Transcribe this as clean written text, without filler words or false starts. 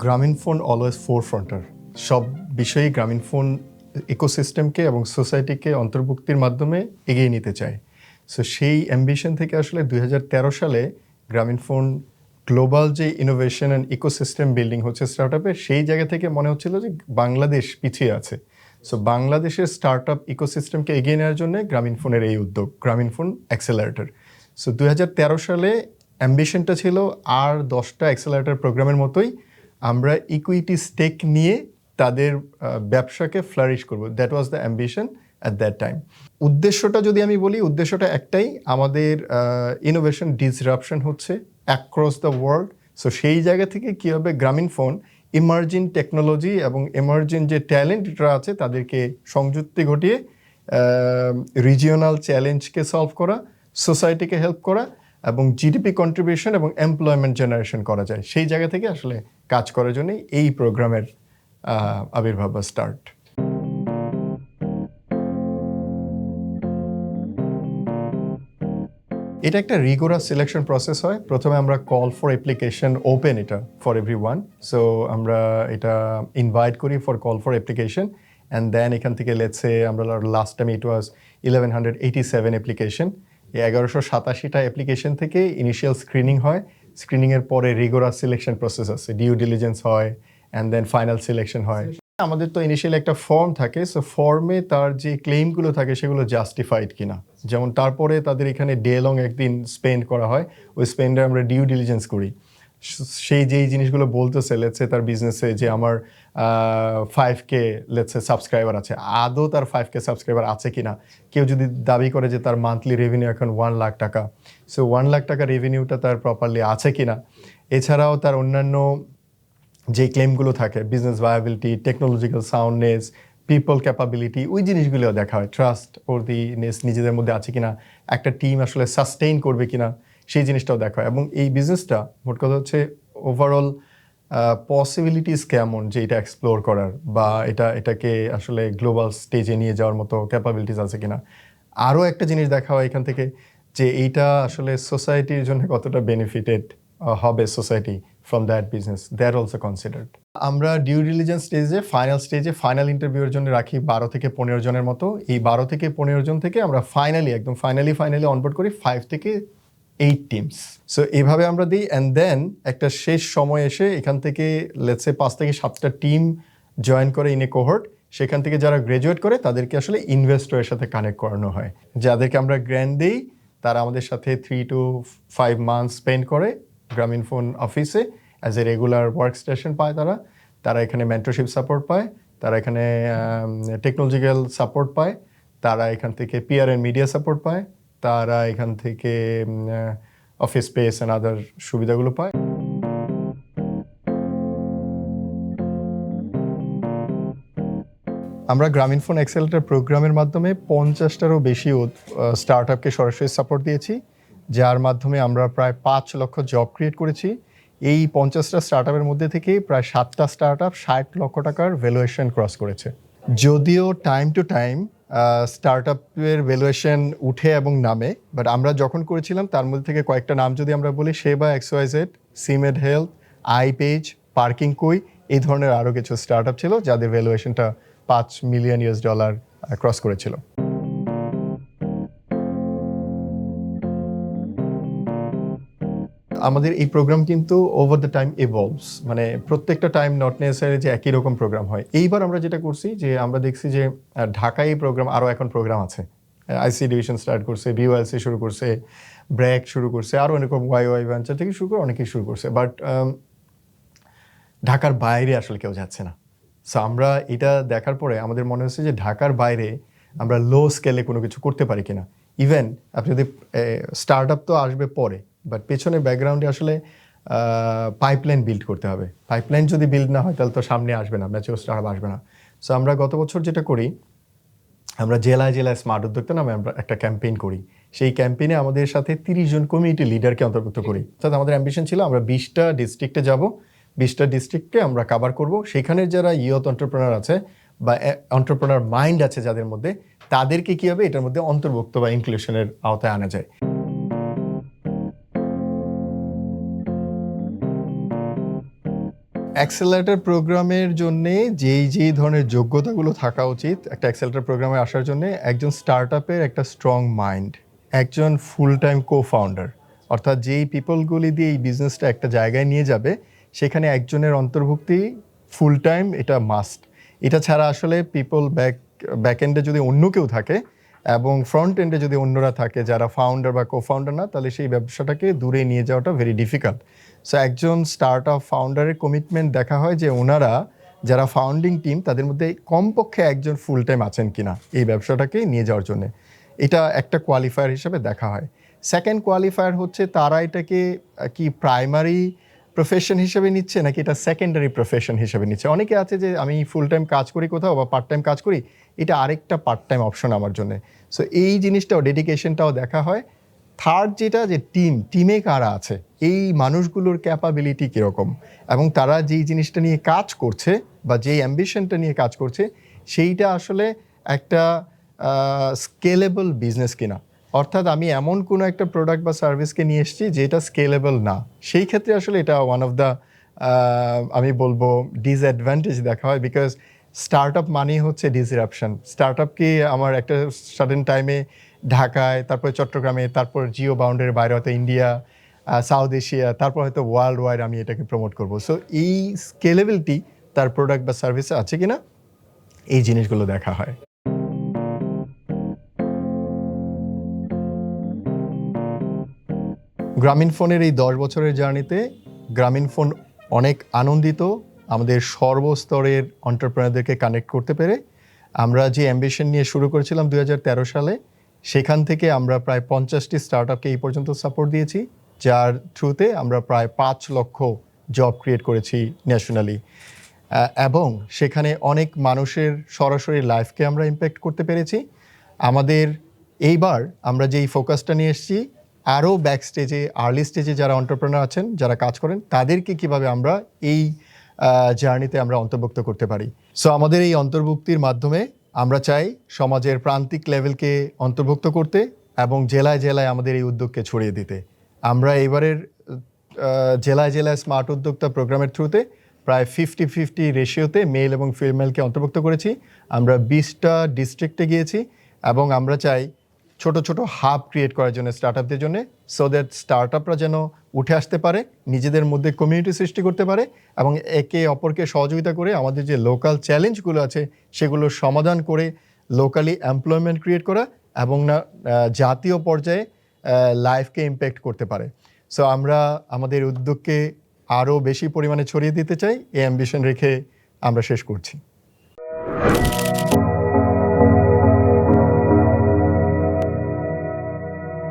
গ্রামীণ phone always ফোরফ্রন্টার। সব বিষয়েই গ্রামীণ ফোন ইকোসিস্টেমকে এবং সোসাইটিকে অন্তর্ভুক্তির মাধ্যমে এগিয়ে নিতে চায়। সো সেই অ্যাম্বিশন থেকে আসলে 2013 সালে গ্রামীণ ফোন গ্লোবাল যে ইনোভেশন অ্যান্ড ইকোসিস্টেম বিল্ডিং হচ্ছে স্টার্টআপের, সেই জায়গা থেকে মনে হচ্ছিল যে বাংলাদেশ পিছিয়ে আছে। সো বাংলাদেশের স্টার্টআপ ইকোসিস্টেমকে এগিয়ে নেওয়ার জন্য গ্রামীণ ফোনের এই উদ্যোগ, গ্রামীণ ফোন অ্যাক্সেলারেটর। সো 2013 সালে অ্যাম্বিশনটা ছিল আর 10টা অ্যাক্সেলারেটর প্রোগ্রামের মতোই আমরা ইকুইটি স্টেক নিয়ে তাদের ব্যবসাকে ফ্লারিশ করব। That was the ambition at that time. উদ্দেশ্যটা যদি আমি বলি, উদ্দেশ্যটা একটাই, আমাদের ইনোভেশন ডিসরাপশন হচ্ছে অ্যাক্রস দ্য ওয়ার্ল্ড। সো সেই জায়গা থেকে কীভাবে গ্রামীণ ফোন ইমার্জিং টেকনোলজি এবং ইমার্জিং যে ট্যালেন্টরা আছে তাদেরকে সংযুক্তি ঘটিয়ে রিজিওনাল চ্যালেঞ্জকে সলভ করা, সোসাইটিকে হেল্প করা এবং জিডিপি কন্ট্রিবিউশন এবং এমপ্লয়মেন্ট জেনারেশন করা যায়, সেই জায়গা থেকে আসলে কাজ করার জন্যই এই প্রোগ্রামের আবির্ভাব বা স্টার্ট। এটা একটা রিগোরাস সিলেকশন প্রসেস হয়। প্রথমে আমরা কল ফর অ্যাপ্লিকেশন ওপেন এটা ফর এভরিওয়ান। সো আমরা এটা ইনভাইট করি for call for application and then এখান থেকে লেটসে আমরা last time it was 1187 application. এই 1187টা অ্যাপ্লিকেশন থেকে ইনিশিয়াল স্ক্রিনিং হয়। স্ক্রিনিংয়ের পরে রিগোরাস সিলেকশন প্রসেস আছে, ডিউ ডিলিজেন্স হয় অ্যান্ড দেন ফাইনাল সিলেকশন হয়। আমাদের তো ইনিশিয়ালি একটা ফর্ম থাকে, সো ফর্মে তার যে ক্লেইমগুলো থাকে সেগুলো জাস্টিফাইড কিনা। যেমন তারপরে তাদের এখানে ডে লং একদিন স্পেন্ড করা হয়, ওই স্পেন্ডে আমরা ডিউ ডিলিজেন্স করি। সেই যেই জিনিসগুলো বলতেছে, লেটসে তার বিজনেসে যে আমার 5K লেটসে সাবস্ক্রাইবার আছে, আদৌ তার 5K সাবস্ক্রাইবার আছে কিনা। কেউ যদি দাবি করে যে তার মান্থলি রেভিনিউ এখন 1 লাখ টাকা, সো 1 লাখ টাকা রেভিনিউটা তার প্রপারলি আছে কিনা। এছাড়াও তার অন্যান্য যে ক্লেমগুলো থাকে, business viability, technological soundness, people capability, ওই জিনিসগুলোও দেখা হয়। ট্রাস্ট ওর্দিনেস নিজেদের মধ্যে আছে কিনা, একটা টিম আসলে সাস্টেইন করবে কিনা, সেই জিনিসটাও দেখা হয়। এবং এই বিজনেসটা মোট কথা হচ্ছে ওভারঅল পসিবিলিটিস কেমন যে এটা এক্সপ্লোর করার বা এটাকে আসলে গ্লোবাল স্টেজে নিয়ে যাওয়ার মতো ক্যাপাবিলিটিস আছে কিনা। আরও একটা জিনিস দেখা হয় এখান থেকে যে এইটা আসলে সোসাইটির জন্য কতটা বেনিফিটেড হবে society from that business, that also considered. আমরা ডিউ ডিলিজেন্স স্টেজে ফাইনাল ইন্টারভিউর জন্য রাখি 12 থেকে 15 জনের মতো। এই 12 থেকে 15 জন থেকে আমরা ফাইনালি অনবোর্ড করি 5 থেকে 8 টিমস। সো এইভাবে আমরা দিই অ্যান্ড দেন একটা শেষ সময় এসে এখান থেকে লেটসে 5 থেকে 7টা টিম জয়েন করে ইন এ কোহর্ট। সেখান থেকে যারা গ্র্যাজুয়েট করে তাদেরকে আসলে ইনভেস্টরের সাথে কানেক্ট করানো হয়। যাদেরকে আমরা গ্র্যান্ট দিই তারা আমাদের সাথে 3 to 5 মান্থস স্পেন্ড করে গ্রামীণ ফোন অফিসে as a regular work station পায়। তারা এখানে মেন্টরশিপ সাপোর্ট পায়, তারা এখানে টেকনোলজিক্যাল সাপোর্ট পায়, তারা এখান থেকে পিআর অ্যান্ড মিডিয়া সাপোর্ট পায়, তারা এখান থেকে অফিস স্পেস অ্যান্ড আদার সুবিধাগুলো পায়। আমরা গ্রামীণ ফোন অ্যাক্সেলারেটর প্রোগ্রামের মাধ্যমে 50টারও বেশি স্টার্টআপকে সরাসরি সাপোর্ট দিয়েছি, যার মাধ্যমে আমরা প্রায় 5 লক্ষ জব ক্রিয়েট করেছি। এই 50টা স্টার্টআপের মধ্যে থেকে প্রায় 7টা স্টার্টআপ 60 লক্ষ টাকার ভ্যালুয়েশন ক্রস করেছে। যদিও টাইম টু টাইম স্টার্টআপের ভ্যালুয়েশন উঠে এবং নামে, বাট আমরা যখন করেছিলাম তার মধ্যে থেকে কয়েকটা নাম যদি আমরা বলি, সেবা XYZ, সিমেড হেলথ, আইপেজ, পার্কিং কুই, এই ধরনের আরও কিছু স্টার্টআপ ছিল যাদের ভ্যালুয়েশনটা $5 মিলিয়ন ক্রস করেছিল। আমাদের এই প্রোগ্রাম কিন্তু ওভার দ্য টাইম ইভলভস, মানে প্রত্যেকটা টাইম নট নেসেসারি যে একই রকম প্রোগ্রাম হয়। এইবার আমরা যেটা করছি যে আমরা দেখছি যে ঢাকায় এই প্রোগ্রাম, আরও এখন প্রোগ্রাম আছে। আইসি ডিভিশন স্টার্ট করছে, বিওএলসি শুরু করছে, ব্র্যাক শুরু করছে, আরও এরকম ওয়াই ভেঞ্চার থেকে শুরু করে অনেকেই শুরু করছে। বাট ঢাকার বাইরে আসলে কেউ যাচ্ছে না। সো আমরা এটা দেখার পরে আমাদের মনে হচ্ছে যে ঢাকার বাইরে আমরা লো স্কেলে কোনো কিছু করতে পারি কিনা। ইভেন আপনি যদি স্টার্টআপ তো আসবে পরে, বাট পেছনে ব্যাকগ্রাউন্ডে আসলে পাইপলাইন বিল্ড করতে হবে। পাইপলাইন যদি বিল্ড না হয় তাহলে তো সামনে আসবে না, ম্যাচিওর স্টার্টআপ আসবে না। সো আমরা গত বছর যেটা করি, আমরা জেলায় স্মার্ট উদ্যোক্তা নামে আমরা একটা ক্যাম্পেইন করি। সেই ক্যাম্পেইনে আমাদের সাথে 30 জন কমিউনিটি লিডারকে অন্তর্ভুক্ত করি। অর্থাৎ আমাদের অ্যাম্বিশন ছিল আমরা 20টা ডিস্ট্রিক্টে যাব, 20টা ডিস্ট্রিক্টকে আমরা কভার করব। সেখানের যারা ইয়ুথ এন্টারপ্রেনার আছে বা এন্টারপ্রেনার মাইন্ড আছে যাদের মধ্যে, তাদেরকে কীভাবে এটার মধ্যে অন্তর্ভুক্ত বা ইনক্লুশনের আওতায় আনা যায়। অ্যাক্সেলারেটর প্রোগ্রামের জন্যে যেই ধরনের যোগ্যতাগুলো থাকা উচিত একটা অ্যাক্সেলারেটর প্রোগ্রামে আসার জন্যে, একজন স্টার্টআপের একটা স্ট্রং মাইন্ড, একজন ফুল টাইম কো-ফাউন্ডার, অর্থাৎ যেই পিপলগুলি দিয়ে এই বিজনেসটা একটা জায়গায় নিয়ে যাবে সেখানে একজনের অন্তর্ভুক্তি ফুল টাইম, এটা মাস্ট। এটা ছাড়া আসলে পিপল ব্যাক এন্ডে যদি অন্য কেউ থাকে এবং ফ্রন্ট এন্ডে যদি অন্যরা থাকে যারা ফাউন্ডার বা কো-ফাউন্ডার না, তাহলে সেই ব্যবসাটাকে দূরে নিয়ে যাওয়াটা ভেরি ডিফিকাল্ট। সো একজন স্টার্ট আপ ফাউন্ডারের কমিটমেন্ট দেখা হয় যে ওনারা যারা ফাউন্ডিং টিম তাদের মধ্যে কমপক্ষে একজন ফুল টাইম আছেন কিনা এই ব্যবসাটাকে নিয়ে যাওয়ার জন্য। এটা একটা কোয়ালিফায়ার হিসেবে দেখা হয়। সেকেন্ড কোয়ালিফায়ার হচ্ছে তারা এটাকে কি প্রাইমারি প্রফেশন হিসেবে নিচ্ছে নাকি এটা সেকেন্ডারি প্রফেশন হিসেবে নিচ্ছে। অনেকে আছে যে আমি ফুল টাইম কাজ করি কোথাও বা পার্ট টাইম কাজ করি, এটা আরেকটা পার্ট টাইম অপশন আমার জন্য। সো এই জিনিসটাও, ডেডিকেশনটাও দেখা হয়। থার্ড যেটা, যে টিমে কারা আছে, এই মানুষগুলোর ক্যাপাবিলিটি কীরকম এবং তারা যেই জিনিসটা নিয়ে কাজ করছে বা যেই অ্যাম্বিশনটা নিয়ে কাজ করছে সেইটা আসলে একটা স্কেলেবল বিজনেস কিনা। অর্থাৎ আমি এমন কোনো একটা প্রোডাক্ট বা সার্ভিসকে নিয়ে এসেছি যেটা স্কেলেবল না, সেই ক্ষেত্রে আসলে এটা ওয়ান অফ দ্য আমি বলবো ডিসঅ্যাডভান্টেজ দেখা হয়। বিকজ স্টার্ট আপ মানেই হচ্ছে ডিসরাপশন। স্টার্ট আপকে আমার একটা সাডেন টাইমে ঢাকায়, তারপরে চট্টগ্রামে, তারপর জিও বাউন্ডারির বাইরে হয়তো ইন্ডিয়া, সাউথ এশিয়া, তারপর হয়তো ওয়ার্ল্ড ওয়াইড আমি এটাকে প্রমোট করব। সো এই স্কেলেবিলিটি তার প্রোডাক্ট বা সার্ভিসে আছে কিনা, এই জিনিসগুলো দেখা হয়। গ্রামীণফোনের এই 10 বছরের জার্নিতে গ্রামীণফোন অনেক আনন্দিত আমাদের সর্বস্তরের এন্টারপ্রেনারদেরকে কানেক্ট করতে পেরে। আমরা যে অ্যাম্বিশন নিয়ে শুরু করেছিলাম 2013 সালে, সেখান থেকে আমরা প্রায় 50টি স্টার্ট আপকে এই পর্যন্ত সাপোর্ট দিয়েছি, যার থ্রুতে আমরা প্রায় 5 লক্ষ জব ক্রিয়েট করেছি ন্যাশনালি, এবং সেখানে অনেক মানুষের সরাসরি লাইফকে আমরা ইম্প্যাক্ট করতে পেরেছি। আমাদের এইবার আমরা যেই ফোকাসটা নিয়ে এসেছি, আরও ব্যাক স্টেজে, আর্লি স্টেজে যারা এন্টারপ্রেনার আছেন, যারা কাজ করেন, তাদেরকে কিভাবে আমরা এই জার্নিতে আমরা অন্তর্ভুক্ত করতে পারি। সো আমাদের এই অন্তর্ভুক্তির মাধ্যমে আমরা চাই সমাজের প্রান্তিক লেভেলকে অন্তর্ভুক্ত করতে এবং জেলায় জেলায় আমাদের এই উদ্যোগকে ছড়িয়ে দিতে। আমরা এবারের জেলায় জেলায় স্মার্ট উদ্যোক্তা প্রোগ্রামের থ্রুতে প্রায় 50-50 রেশিওতে মেল এবং ফিমেলকে অন্তর্ভুক্ত করেছি। আমরা 20টা ডিস্ট্রিক্টে গিয়েছি এবং আমরা চাই ছোট ছোট হাব ক্রিয়েট করার জন্য স্টার্টআপদের জন্য, সো দ্যাট স্টার্টআপরা যেন উঠে আসতে পারে, নিজেদের মধ্যে কমিউনিটি সৃষ্টি করতে পারে এবং একে অপরকে সহযোগিতা করে আমাদের যে লোকাল চ্যালেঞ্জগুলো আছে সেগুলোর সমাধান করে লোকালি এমপ্লয়মেন্ট ক্রিয়েট করা এবং জাতীয় পর্যায়ে লাইফকে ইম্প্যাক্ট করতে পারে। সো আমরা আমাদের উদ্যোগকে আরও বেশি পরিমাণে ছড়িয়ে দিতে চাই। এই অ্যাম্বিশন রেখে আমরা শেষ করছি।